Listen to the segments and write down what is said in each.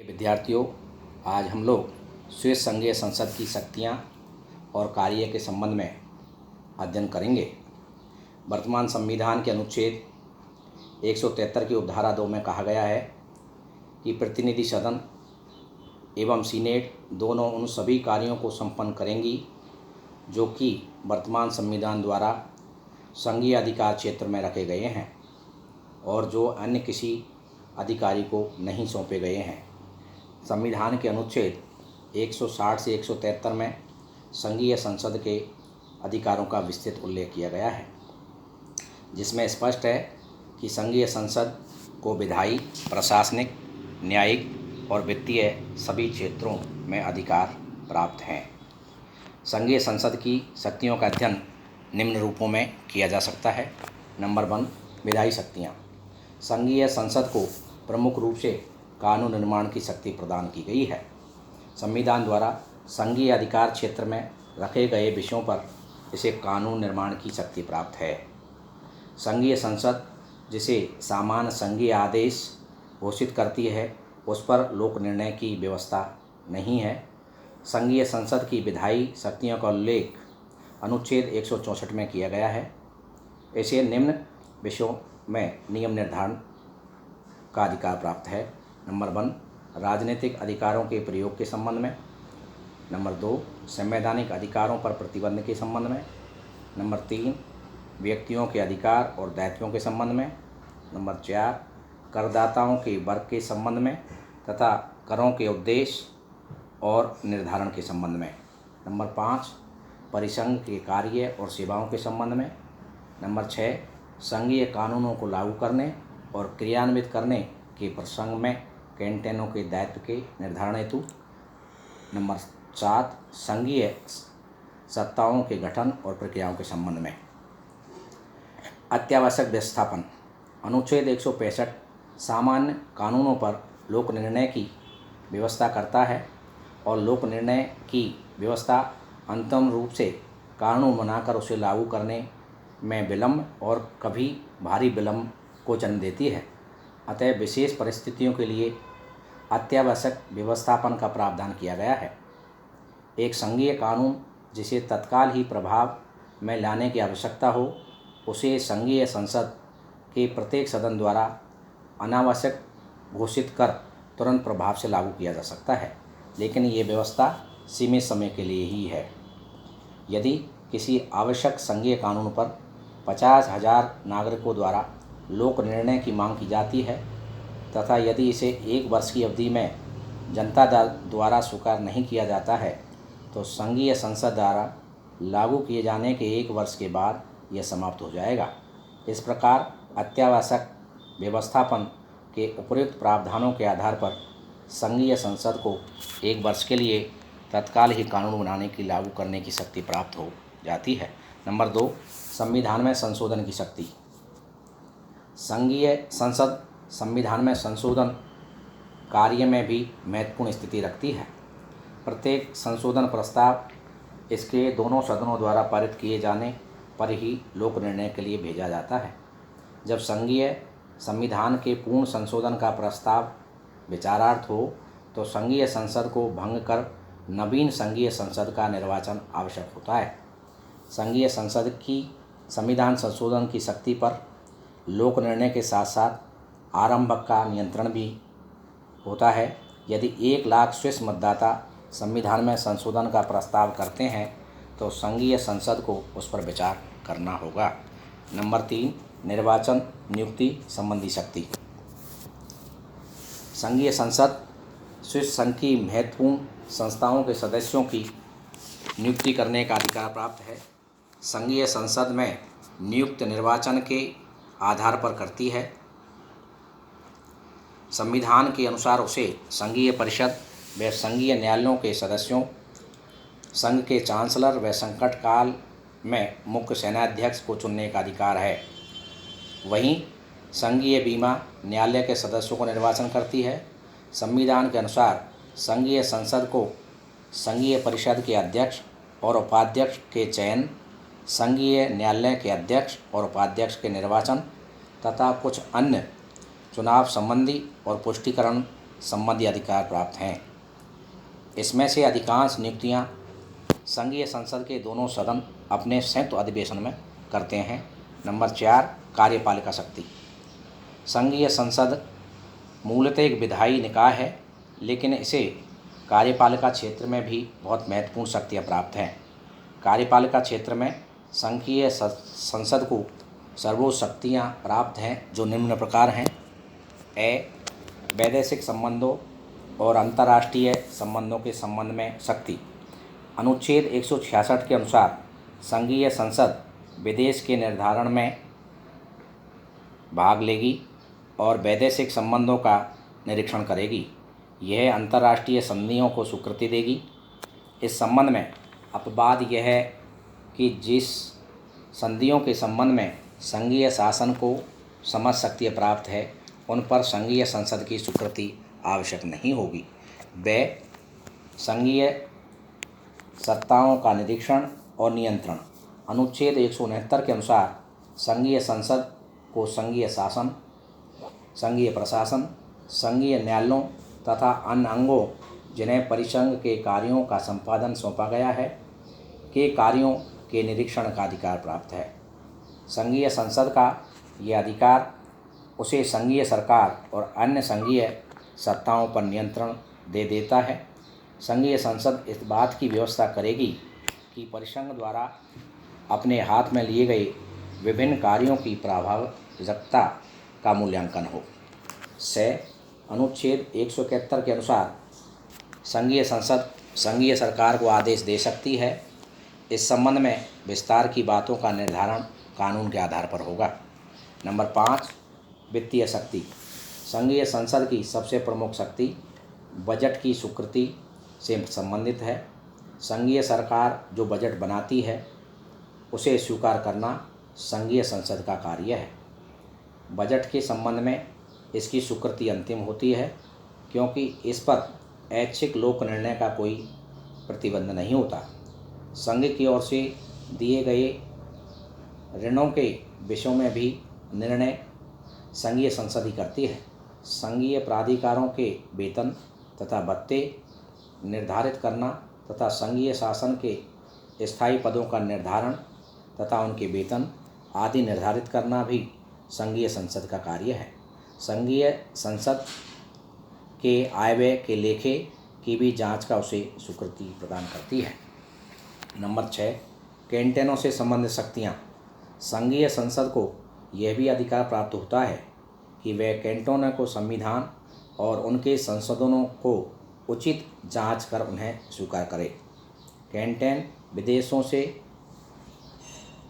विद्यार्थियों, आज हम लोग स्विस संघीय संसद की शक्तियाँ और कार्य के संबंध में अध्ययन करेंगे। वर्तमान संविधान के अनुच्छेद 173 की उपधारा 2 में कहा गया है कि प्रतिनिधि सदन एवं सीनेट दोनों उन सभी कार्यों को संपन्न करेंगी जो कि वर्तमान संविधान द्वारा संघीय अधिकार क्षेत्र में रखे गए हैं और जो अन्य किसी अधिकारी को नहीं सौंपे गए हैं। संविधान के अनुच्छेद 160 से 173 में संघीय संसद के अधिकारों का विस्तृत उल्लेख किया गया है, जिसमें स्पष्ट है कि संघीय संसद को विधायी, प्रशासनिक, न्यायिक और वित्तीय सभी क्षेत्रों में अधिकार प्राप्त हैं। संघीय संसद की शक्तियों का अध्ययन निम्न रूपों में किया जा सकता है। नंबर 1, विधायी शक्तियाँ। संघीय संसद को प्रमुख रूप से कानून निर्माण की शक्ति प्रदान की गई है। संविधान द्वारा संघीय अधिकार क्षेत्र में रखे गए विषयों पर इसे कानून निर्माण की शक्ति प्राप्त है। संघीय संसद जिसे सामान्य संघीय आदेश घोषित करती है, उस पर लोक निर्णय की व्यवस्था नहीं है। संघीय संसद की विधायी शक्तियों का उल्लेख अनुच्छेद 164 में किया गया है। इसे निम्न विषयों में नियम निर्धारण का अधिकार प्राप्त है। नंबर 1, राजनीतिक अधिकारों के प्रयोग के संबंध में। नंबर 2, संवैधानिक अधिकारों पर प्रतिबंध के संबंध में। नंबर 3, व्यक्तियों के अधिकार और दायित्वों के संबंध में। नंबर 4, करदाताओं के वर्ग के संबंध में तथा करों के उद्देश्य और निर्धारण के संबंध में। नंबर 5, परिसंघ के कार्य और सेवाओं के संबंध में। नंबर 6, संघीय कानूनों को लागू करने और क्रियान्वित करने के प्रसंग में कैंटेनों के दायित्व के निर्धारण हेतु। नंबर 7, संघीय सत्ताओं के गठन और प्रक्रियाओं के संबंध में। अत्यावश्यक व्यवस्थापन। अनुच्छेद 165 सामान्य कानूनों पर लोक निर्णय की व्यवस्था करता है और लोक निर्णय की व्यवस्था अंतिम रूप से कानून बनाकर उसे लागू करने में विलम्ब और कभी भारी विलम्ब को जन्म देती है। अतः विशेष परिस्थितियों के लिए अत्यावश्यक व्यवस्थापन का प्रावधान किया गया है। एक संघीय कानून जिसे तत्काल ही प्रभाव में लाने की आवश्यकता हो, उसे संघीय संसद के प्रत्येक सदन द्वारा अनावश्यक घोषित कर तुरंत प्रभाव से लागू किया जा सकता है, लेकिन ये व्यवस्था सीमित समय के लिए ही है। यदि किसी आवश्यक संघीय कानून पर 50,000 नागरिकों द्वारा लोक निर्णय की मांग की जाती है तथा यदि इसे 1 वर्ष की अवधि में जनता द्वारा स्वीकार नहीं किया जाता है, तो संघीय संसद द्वारा लागू किए जाने के 1 वर्ष के बाद यह समाप्त हो जाएगा। इस प्रकार अत्यावश्यक व्यवस्थापन के उपयुक्त प्रावधानों के आधार पर संघीय संसद को 1 वर्ष के लिए तत्काल ही कानून बनाने की लागू करने की शक्ति प्राप्त हो जाती है। नंबर 2, संविधान में संशोधन की शक्ति। संघीय संसद संविधान में संशोधन कार्य में भी महत्वपूर्ण स्थिति रखती है। प्रत्येक संशोधन प्रस्ताव इसके दोनों सदनों द्वारा पारित किए जाने पर ही लोक निर्णय के लिए भेजा जाता है। जब संघीय संविधान के पूर्ण संशोधन का प्रस्ताव विचारार्थ हो, तो संघीय संसद को भंग कर नवीन संघीय संसद का निर्वाचन आवश्यक होता है। संघीय संसद की संविधान संशोधन की शक्ति पर लोक निर्णय के साथ साथ आरंभक का नियंत्रण भी होता है। यदि 1 लाख स्विस मतदाता संविधान में संशोधन का प्रस्ताव करते हैं, तो संघीय संसद को उस पर विचार करना होगा। नंबर 3, निर्वाचन नियुक्ति संबंधी शक्ति। संघीय संसद स्विस संघ की महत्वपूर्ण संस्थाओं के सदस्यों की नियुक्ति करने का अधिकार प्राप्त है। संघीय संसद में नियुक्त निर्वाचन के आधार पर करती है। संविधान के अनुसार उसे संघीय परिषद व संघीय न्यायालयों के सदस्यों, संघ के चांसलर व संकट काल में मुख्य सेनाध्यक्ष को चुनने का अधिकार है। वहीं संघीय बीमा न्यायालय के सदस्यों को निर्वाचन करती है। संविधान के अनुसार संघीय संसद को संघीय परिषद के अध्यक्ष और उपाध्यक्ष के चयन, संघीय न्यायालय के अध्यक्ष और उपाध्यक्ष के निर्वाचन तथा कुछ अन्य चुनाव संबंधी और पुष्टिकरण संबंधी अधिकार प्राप्त हैं। इसमें से अधिकांश नियुक्तियां संघीय संसद के दोनों सदन अपने संयुक्त अधिवेशन में करते हैं। नंबर 4, कार्यपालिका शक्ति। संघीय संसद मूलतः एक विधायी निकाय है, लेकिन इसे कार्यपालिका क्षेत्र में भी बहुत महत्वपूर्ण शक्तियाँ प्राप्त हैं। कार्यपालिका क्षेत्र में संघीय संसद को सर्वोच्च शक्तियाँ प्राप्त हैं, जो निम्न प्रकार हैं। वैदेशिक संबंधों और अंतर्राष्ट्रीय संबंधों के संबंध में शक्ति। अनुच्छेद 166 के अनुसार संघीय संसद विदेश के निर्धारण में भाग लेगी और वैदेशिक संबंधों का निरीक्षण करेगी। यह अंतर्राष्ट्रीय संधियों को स्वीकृति देगी। इस संबंध में अपवाद यह है कि जिस संधियों के संबंध में संघीय शासन को समझ शक्ति प्राप्त है, उन पर संघीय संसद की स्वीकृति आवश्यक नहीं होगी। वे संघीय सत्ताओं का निरीक्षण और नियंत्रण। अनुच्छेद 169 के अनुसार संघीय संसद को संघीय शासन, संघीय प्रशासन, संघीय न्यायालयों तथा अन्य अंगों जिन्हें परिसंघ के कार्यों का संपादन सौंपा गया है के कार्यों के निरीक्षण का अधिकार प्राप्त है। संघीय संसद का यह अधिकार उसे संघीय सरकार और अन्य संघीय सत्ताओं पर नियंत्रण दे देता है। संघीय संसद इस बात की व्यवस्था करेगी कि परिसंघ द्वारा अपने हाथ में लिए गए विभिन्न कार्यों की प्रभावकता का मूल्यांकन हो। अनुच्छेद 171 के अनुसार संघीय संसद संघीय सरकार को आदेश दे सकती है। इस संबंध में विस्तार की बातों का निर्धारण कानून के आधार पर होगा। नंबर 5, वित्तीय शक्ति। संघीय संसद की सबसे प्रमुख शक्ति बजट की स्वीकृति से संबंधित है। संघीय सरकार जो बजट बनाती है उसे स्वीकार करना संघीय संसद का कार्य है। बजट के संबंध में इसकी स्वीकृति अंतिम होती है, क्योंकि इस पर ऐच्छिक लोक निर्णय का कोई प्रतिबंध नहीं होता। संघ की ओर से दिए गए ऋणों के विषयों में भी निर्णय संघीय संसद ही करती है। संघीय प्राधिकारों के वेतन तथा भत्ते निर्धारित करना तथा संघीय शासन के स्थायी पदों का निर्धारण तथा उनके वेतन आदि निर्धारित करना भी संघीय संसद का कार्य है। संघीय संसद के आय व्यय के लेखे की भी जांच का उसे स्वीकृति प्रदान करती है। नंबर 6, कैंटोनों से संबंधित शक्तियाँ। संघीय संसद को यह भी अधिकार प्राप्त होता है कि वह कैंटोनों को संविधान और उनके संशोधनों को उचित जांच कर उन्हें स्वीकार करे। कैंटोन विदेशों से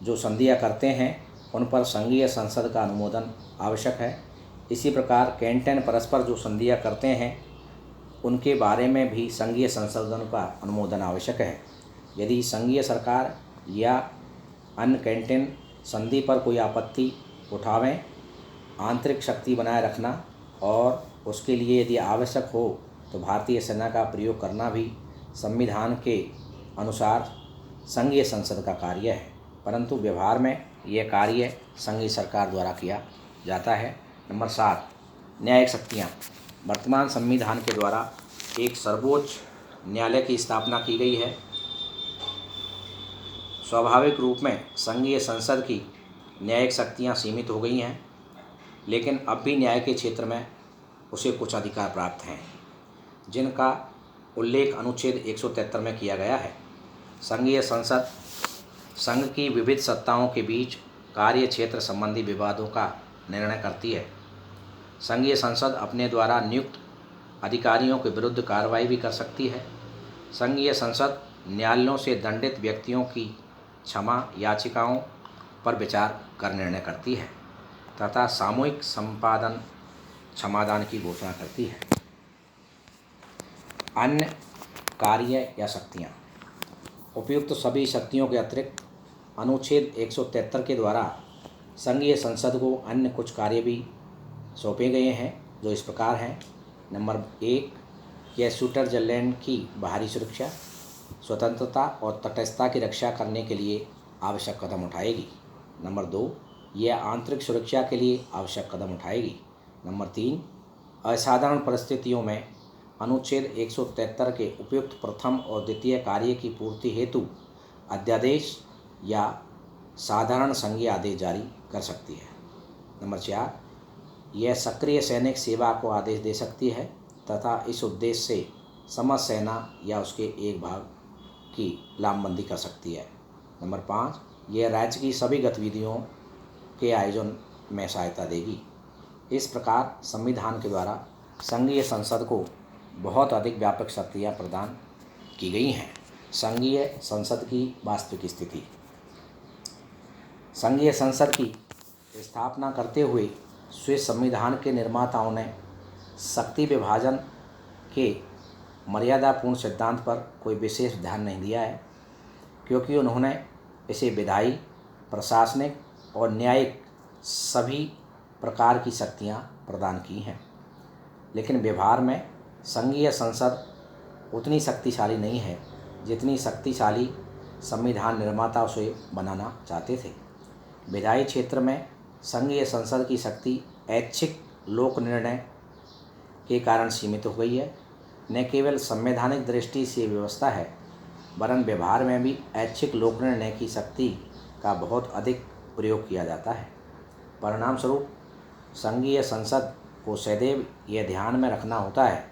जो संधियाँ करते हैं उन पर संघीय संसद का अनुमोदन आवश्यक है। इसी प्रकार कैंटोन परस्पर जो संधियाँ करते हैं उनके बारे में भी संघीय संशोधन का अनुमोदन आवश्यक है। यदि संघीय सरकार या अन्य कैंटोन संधि पर कोई आपत्ति उठावें, आंतरिक शक्ति बनाए रखना और उसके लिए यदि आवश्यक हो तो भारतीय सेना का प्रयोग करना भी संविधान के अनुसार संघीय संसद का कार्य है, परंतु व्यवहार में यह कार्य संघीय सरकार द्वारा किया जाता है। नंबर 7, न्यायिक शक्तियाँ। वर्तमान संविधान के द्वारा एक सर्वोच्च न्यायालय की स्थापना की गई है। स्वाभाविक रूप में संघीय संसद की न्यायिक शक्तियाँ सीमित हो गई हैं, लेकिन अब भी न्याय के क्षेत्र में उसे कुछ अधिकार प्राप्त हैं, जिनका उल्लेख अनुच्छेद 173 में किया गया है। संघीय संसद संघ की विविध सत्ताओं के बीच कार्य क्षेत्र संबंधी विवादों का निर्णय करती है। संघीय संसद अपने द्वारा नियुक्त अधिकारियों के विरुद्ध कार्रवाई भी कर सकती है। संघीय संसद न्यायालयों से दंडित व्यक्तियों की क्षमा याचिकाओं पर विचार कर निर्णय करती है तथा सामूहिक संपादन क्षमादान की घोषणा करती है। अन्य कार्य या शक्तियाँ। उपयुक्त सभी शक्तियों के अतिरिक्त अनुच्छेद 173 के द्वारा संघीय संसद को अन्य कुछ कार्य भी सौंपे गए हैं, जो इस प्रकार हैं। नंबर 1, यह स्विट्जरलैंड की बाहरी सुरक्षा, स्वतंत्रता और तटस्थता की रक्षा करने के लिए आवश्यक कदम उठाएगी। नंबर 2, यह आंतरिक सुरक्षा के लिए आवश्यक कदम उठाएगी। नंबर 3, असाधारण परिस्थितियों में अनुच्छेद 173 के उपयुक्त प्रथम और द्वितीय कार्य की पूर्ति हेतु अध्यादेश या साधारण संघीय आदेश जारी कर सकती है। नंबर 4, यह सक्रिय सैनिक सेवा को आदेश दे सकती है तथा इस उद्देश्य से समस्त सेना या उसके एक भाग की लामबंदी कर सकती है। नंबर 5, यह राज्य की सभी गतिविधियों के आयोजन में सहायता देगी। इस प्रकार संविधान के द्वारा संघीय संसद को बहुत अधिक व्यापक शक्तियाँ प्रदान की गई हैं। संघीय संसद की वास्तविक स्थिति। संघीय संसद की स्थापना करते हुए स्विस संविधान के निर्माताओं ने शक्ति विभाजन के मर्यादापूर्ण सिद्धांत पर कोई विशेष ध्यान नहीं दिया है, क्योंकि उन्होंने इसे विधायी, प्रशासनिक और न्यायिक सभी प्रकार की शक्तियाँ प्रदान की हैं। लेकिन व्यवहार में संघीय संसद उतनी शक्तिशाली नहीं है जितनी शक्तिशाली संविधान निर्माता उसे बनाना चाहते थे। विधायी क्षेत्र में संघीय संसद की शक्ति ऐच्छिक लोक निर्णय के कारण सीमित हो गई है। न केवल संवैधानिक दृष्टि से व्यवस्था है, वरन व्यवहार में भी ऐच्छिक लोक निर्णय की शक्ति का बहुत अधिक प्रयोग किया जाता है। परिणाम स्वरूप संघीय संसद को सदैव यह ध्यान में रखना होता है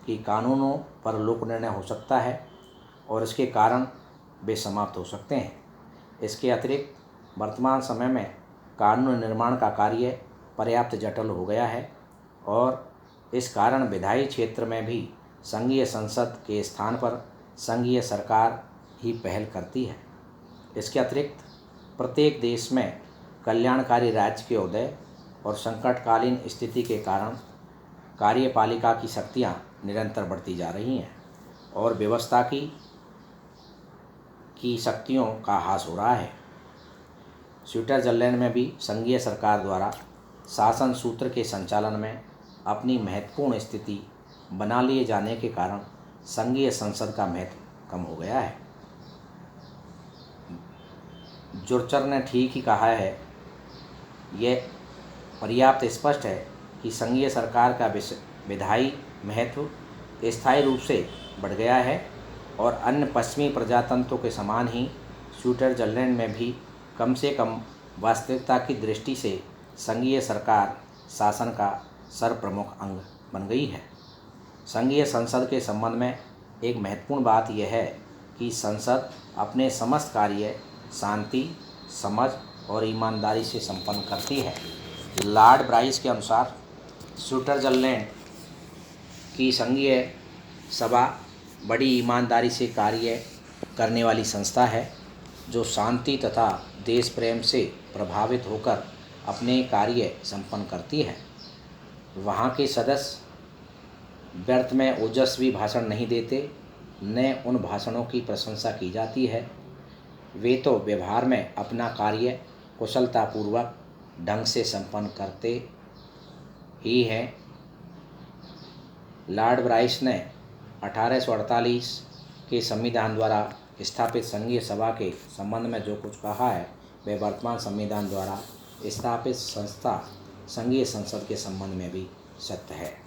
कि कानूनों पर लोक निर्णय हो सकता है और इसके कारण वे समाप्त हो सकते हैं। इसके अतिरिक्त वर्तमान समय में कानून निर्माण का कार्य पर्याप्त जटिल हो गया है और इस कारण विधायी क्षेत्र में भी संघीय संसद के स्थान पर संघीय सरकार ही पहल करती है। इसके अतिरिक्त प्रत्येक देश में कल्याणकारी राज्य के उदय और संकटकालीन स्थिति के कारण कार्यपालिका की शक्तियाँ निरंतर बढ़ती जा रही हैं और व्यवस्था की शक्तियों का ह्रास हो रहा है। स्विट्जरलैंड में भी संघीय सरकार द्वारा शासन सूत्र के संचालन में अपनी महत्वपूर्ण स्थिति बना लिए जाने के कारण संघीय संसद का महत्व कम हो गया है। जुर्चर ने ठीक ही कहा है, यह पर्याप्त स्पष्ट है कि संघीय सरकार का विधायी महत्व स्थायी रूप से बढ़ गया है और अन्य पश्चिमी प्रजातंत्रों के समान ही स्विट्जरलैंड में भी कम से कम वास्तविकता की दृष्टि से संघीय सरकार शासन का सर्वप्रमुख अंग बन गई है। संघीय संसद के संबंध में एक महत्वपूर्ण बात यह है कि संसद अपने समस्त कार्य शांति, समझ और ईमानदारी से संपन्न करती है। लॉर्ड ब्राइस के अनुसार स्विट्जरलैंड की संघीय सभा बड़ी ईमानदारी से कार्य करने वाली संस्था है, जो शांति तथा देश प्रेम से प्रभावित होकर अपने कार्य संपन्न करती है। वहाँ के सदस्य व्यर्थ में ओजस्वी भाषण नहीं देते, न उन भाषणों की प्रशंसा की जाती है। वे तो व्यवहार में अपना कार्य कुशलतापूर्वक ढंग से संपन्न करते ही हैं। लॉर्ड ब्राइस ने 1848 के संविधान द्वारा स्थापित संघीय सभा के संबंध में जो कुछ कहा है, वह वर्तमान संविधान द्वारा स्थापित संस्था संघीय संसद के संबंध में भी सत्य है।